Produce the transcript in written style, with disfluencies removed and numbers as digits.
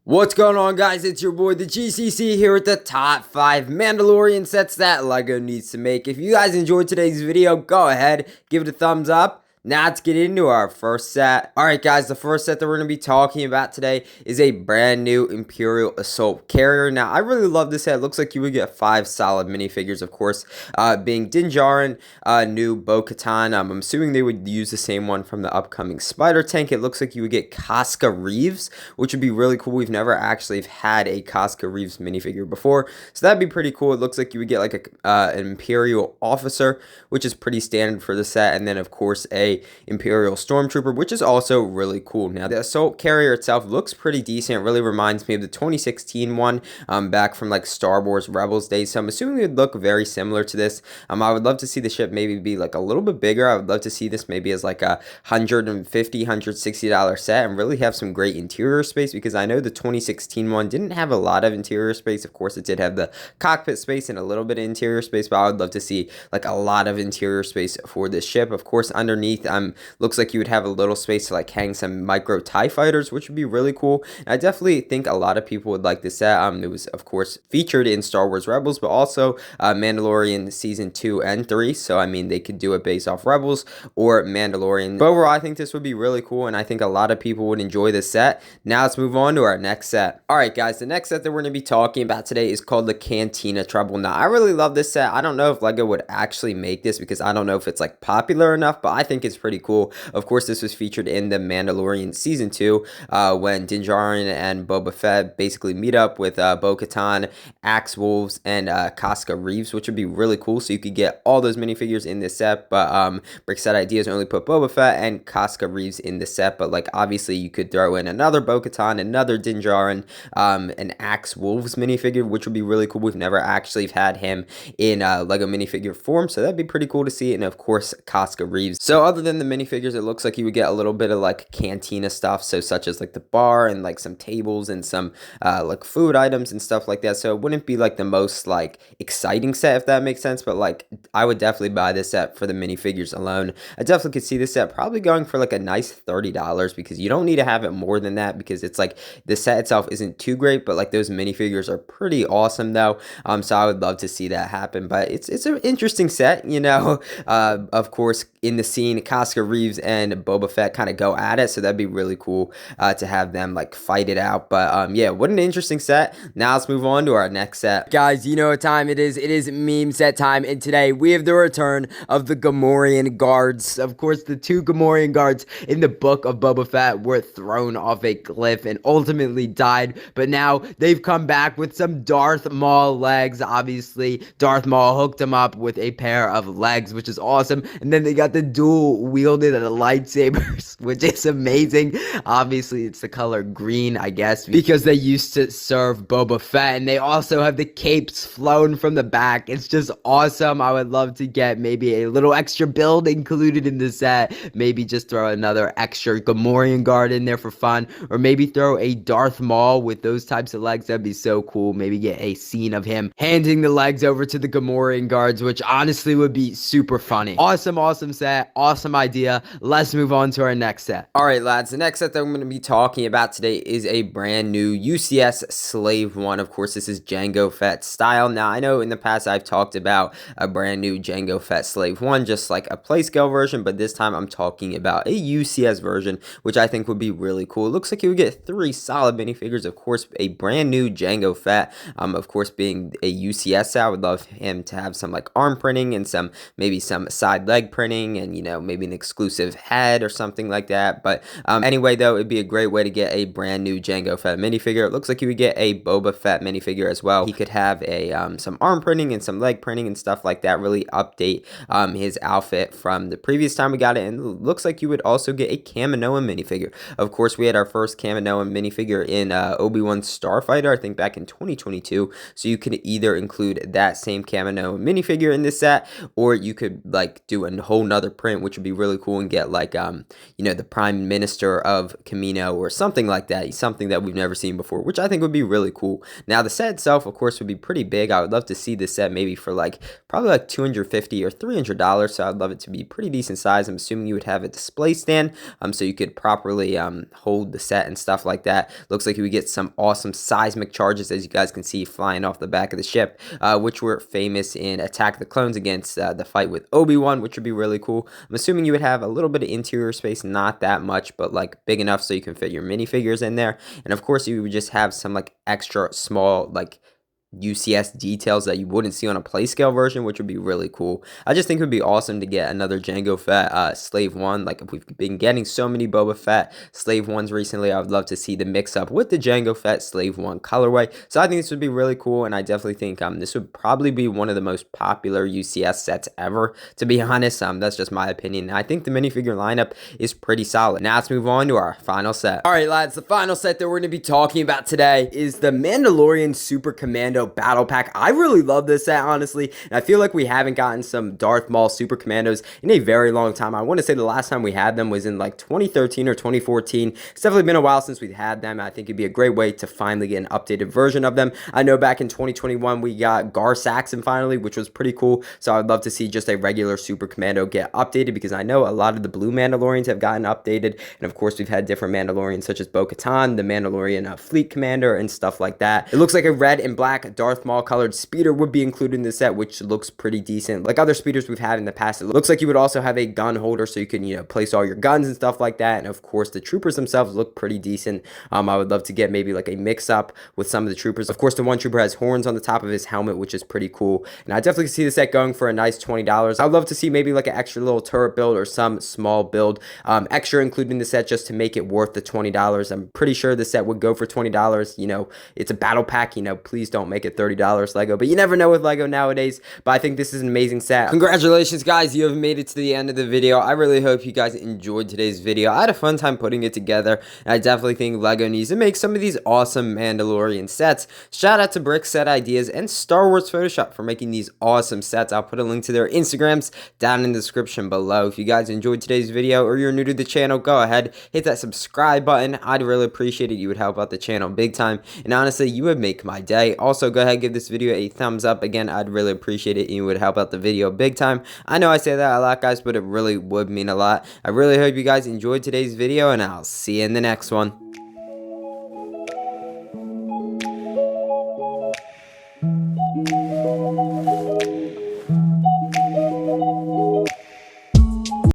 What's going on, guys? It's your boy the GCC here with the top 5 Mandalorian sets that LEGO needs to make. If you guys enjoyed today's video, go ahead, give it a thumbs up. Now let's get into our first set. Alright guys, the first set that we're going to be talking about today is a brand new Imperial Assault Carrier. Now, I really love this set. It looks like you would get 5 solid minifigures, of course, being Din Djarin, new Bo-Katan. I'm assuming they would use the same one from the upcoming Spider Tank. It looks like you would get Casca Reeves, which would be really cool. We've never actually had a Casca Reeves minifigure before, so that'd be pretty cool. It looks like you would get like an Imperial officer, which is pretty standard for the set, and then of course a Imperial Stormtrooper, which is also really cool. Now, the Assault Carrier itself looks pretty decent. It really reminds me of the 2016 one back from like Star Wars Rebels days, so I'm assuming it would look very similar to this. I would love to see the ship maybe be like a little bit bigger. I would love to see this maybe as like a $160 set and really have some great interior space, because I know the 2016 one didn't have a lot of interior space. Of course, it did have the cockpit space and a little bit of interior space, but I would love to see like a lot of interior space for this ship. Of course, underneath looks like you would have a little space to like hang some micro TIE fighters, which would be really cool. And I definitely think a lot of people would like this set. It was of course featured in Star Wars Rebels, but also Mandalorian season 2 and 3, so I mean they could do it based off Rebels or Mandalorian. But overall, I think this would be really cool, and I think a lot of people would enjoy this set. Now let's move on to our next set. Alright guys, the next set that we're going to be talking about today is called the Cantina Treble. Now, I really love this set. I don't know if LEGO would actually make this, because I don't know if it's like popular enough, but I think it's pretty cool. Of course, this was featured in the Mandalorian season 2 when Din Djarin and Boba Fett basically meet up with Bo-Katan, Axe Wolves, and Casca Reeves, which would be really cool. So you could get all those minifigures in this set, but Brickset Ideas only put Boba Fett and Casca Reeves in the set, but like obviously you could throw in another Bo-Katan, another Din Djarin, an Axe Wolves minifigure, which would be really cool. We've never actually had him in LEGO minifigure form, so that'd be pretty cool to see. And of course, Casca Reeves. So other than the minifigures, it looks like you would get a little bit of like cantina stuff, so such as like the bar and like some tables and some like food items and stuff like that. So it wouldn't be like the most like exciting set, if that makes sense, but like I would definitely buy this set for the minifigures alone. I definitely could see this set probably going for like a nice $30, because you don't need to have it more than that, because it's like the set itself isn't too great, but like those minifigures are pretty awesome though. So I would love to see that happen. But it's an interesting set, you know. Of course, in the scene, Casca Reeves and Boba Fett kind of go at it, so that'd be really cool to have them like fight it out. But yeah, what an interesting set. Now let's move on to our next set. Guys, you know what time it is. It is meme set time, and today we have the return of the Gamorrean Guards. Of course, the 2 Gamorrean Guards in the book of Boba Fett were thrown off a cliff and ultimately died, but now they've come back with some Darth Maul legs. Obviously, Darth Maul hooked them up with a pair of legs, which is awesome, and then they got the dual wielded lightsabers, which is amazing. Obviously, it's the color green, I guess, because they used to serve Boba Fett, and they also have the capes flown from the back. It's just awesome. I would love to get maybe a little extra build included in the set. Maybe just throw another extra Gamorrean guard in there for fun, or maybe throw a Darth Maul with those types of legs. That'd be so cool. Maybe get a scene of him handing the legs over to the Gamorrean guards, which honestly would be super funny. Awesome set, awesome idea. Let's move on to our next set. Alright lads, the next set that I'm going to be talking about today is a brand new UCS Slave One. Of course, this is Jango Fett style. Now, I know in the past I've talked about a brand new Jango Fett Slave One, just like a play scale version, but this time I'm talking about a UCS version, which I think would be really cool. It looks like you would get 3 solid minifigures. Of course, a brand new Jango Fett. Of course, being a UCS set, I would love him to have some like arm printing and some maybe some side leg printing, and you know, maybe an exclusive head or something like that. But anyway, though, it'd be a great way to get a brand new Jango Fett minifigure. It looks like you would get a Boba Fett minifigure as well. He could have a some arm printing and some leg printing and stuff like that. Really update his outfit from the previous time we got it. And it looks like you would also get a Kaminoan minifigure. Of course, we had our first Kaminoan minifigure in Obi-Wan Starfighter, I think back in 2022. So you could either include that same Kaminoan minifigure in this set, or you could like do a whole nother another print, which would be really cool, and get like you know, the Prime Minister of Commando or something like that, something that we've never seen before, which I think would be really cool. Now the set itself, of course, would be pretty big. I would love to see this set maybe for like probably like $250 or $300, so I'd love it to be pretty decent size. I'm assuming you would have a display stand, so you could properly hold the set and stuff like that. Looks like you would get some awesome seismic charges, as you guys can see, flying off the back of the ship, which were famous in Attack of the Clones against the fight with Obi-Wan, which would be really cool. I'm assuming you would have a little bit of interior space, not that much, but like big enough so you can fit your minifigures in there. And of course, you would just have some like extra small like UCS details that you wouldn't see on a play scale version, which would be really cool. I just think it would be awesome to get another Jango Fett Slave One. Like, if we've been getting so many Boba Fett Slave Ones recently, I would love to see the mix up with the Jango Fett Slave One colorway. So I think this would be really cool, and I definitely think this would probably be one of the most popular UCS sets ever, to be honest. That's just my opinion. I think the minifigure lineup is pretty solid. Now let's move on to our final set. All right, lads, the final set that we're going to be talking about today is the Mandalorian Super Commando Battle Pack. I really love this set, honestly, and I feel like we haven't gotten some Darth Maul Super Commandos in a very long time. I want to say the last time we had them was in like 2013 or 2014. It's definitely been a while since we've had them. I think it'd be a great way to finally get an updated version of them. I know back in 2021 we got Gar Saxon finally, which was pretty cool, so I'd love to see just a regular Super Commando get updated, because I know a lot of the blue Mandalorians have gotten updated, and of course we've had different Mandalorians such as Bo-Katan, the Mandalorian Fleet Commander, and stuff like that. It looks like a red and black Darth Maul colored speeder would be included in the set, which looks pretty decent. Like other speeders we've had in the past, it looks like you would also have a gun holder so you can, you know, place all your guns and stuff like that. And of course the troopers themselves look pretty decent. I would love to get maybe like a mix up with some of the troopers. Of course, the one trooper has horns on the top of his helmet, which is pretty cool, and I definitely see the set going for a nice $20. I'd love to see maybe like an extra little turret build or some small build extra included in the set, just to make it worth the $20. I'm pretty sure the set would go for $20. You know, it's a battle pack, you know, please don't make it $30 Lego, but you never know with Lego nowadays. But I think this is an amazing set. Congratulations, guys, you have made it to the end of the video. I really hope you guys enjoyed today's video. I had a fun time putting it together, and I definitely think Lego needs to make some of these awesome Mandalorian sets. Shout out to Brick Set Ideas and Star Wars Photoshop for making these awesome sets. I'll put a link to their Instagrams down in the description below. If you guys enjoyed today's video, or you're new to the channel, go ahead, hit that subscribe button. I'd really appreciate it. You would help out the channel big time, and honestly, you would make my day. Also, go ahead and give this video a thumbs up. Again, I'd really appreciate it, and you would help out the video big time. I know I say that a lot, guys, but it really would mean a lot. I really hope you guys enjoyed today's video, and I'll see you in the next one.